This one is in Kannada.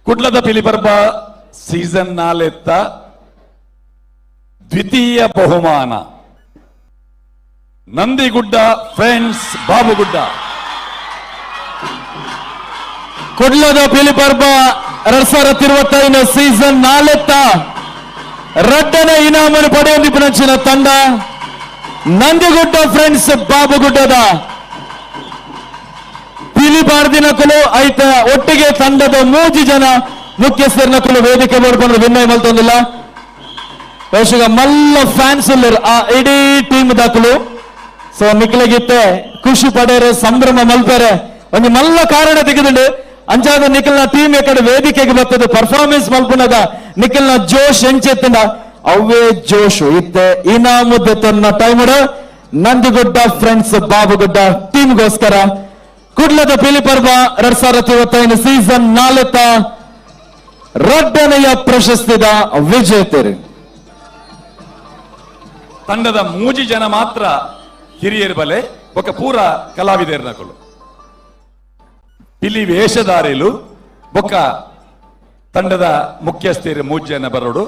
ಕುಡ್ಲದ ಪಿಲಿಪರ್ಬ ಸೀಸನ್ 4 ದ್ವಿತೀಯ ಬಹುಮಾನ ನಂದಿಗುಡ್ಡ ಫ್ರೆಂಡ್ಸ್ ಬಾಬುಗುಡ್ಡ. ಕುಡ್ಲದ ಪಿಲಿಪರ್ಬ 2025 ಸೀಸನ್ 4 ರಡ್ಡನ ಇನಾಮನ್ನು ಪಡೆಯೊಂದಿಪ್ಪಿನ ತಂಡ ನಂದಿಗುಡ್ಡ ಫ್ರೆಂಡ್ಸ್ ಬಾಬುಗುಡ್ಡದ ಪಿಲಿಪಾರ್ದಿನಕಲು ಐತ ಒಟ್ಟಿಗೆ ತಂಡದ 3 ಜನ ಮುಖ್ಯಸ್ಥರನಕಲು ವೇದಿಕೆ ಮಾಡ್ಕೊಂಡು ವಿನ್ನಯ ಮಲ್ತೊಂದಿಲ್ಲ ಬಹುಶಃ ಮಲ್ಲ ಫ್ಯಾನ್ಸ್ ಆ ಇಡೀ ಟೀಮ್ ದಾಖಲು ಸೊ ನಿಖಿಲಗಿತ್ತೆ ಖುಷಿ ಪಡೆಯರೆ ಸಂಭ್ರಮ ಮಲ್ಪರೆ ಒಂದು ಮಲ್ಲ ಕಾರಣ ತೆಗೆದುಂಡು ಅಂಚಾದ ನಿಖಿಲ್ನ ಟೀಮ್ ಎಕಡೆ ವೇದಿಕೆಗೆ ಬರ್ತದೆ ಪರ್ಫಾರ್ಮೆನ್ಸ್ ಮಲ್ಪುನದ ನಿಖಿಲ್ನ ಜೋಶ್ ಎಂಚೆತ್ತಿನ ಅವೇ ಜೋಶು ಇತ್ತೆ ಇನಾಮುದ್ದೆ ತನ್ನ ಟೈಮುಡ ನಂದಿಗುಡ್ಡ ಫ್ರೆಂಡ್ಸ್ ಬಾಬುಗುಡ್ಡ ಟೀಮ್ಗೋಸ್ಕರ ಕುಡ್ಲದ ಪಿಲಿಪರ್ಬ 2025 ಸೀಸನ್ 4 ರಡ್ಡನೆಯ ಪ್ರಶಸ್ತಿದ ವಿಜೇತರು. ತಂಡದ 3 ಜನ ಮಾತ್ರ ಹಿರಿಯರು ಬಲೆ ఒక ಪೂರ ಕಲಾವಿದರ್ನಕಲು ಪಿಲಿ ವೇಷಧಾರಿಲು ಬೊಕ್ಕ ತಂಡದ ಮುಖ್ಯಸ್ಥರು 3 ಜನ ಬರೋಡು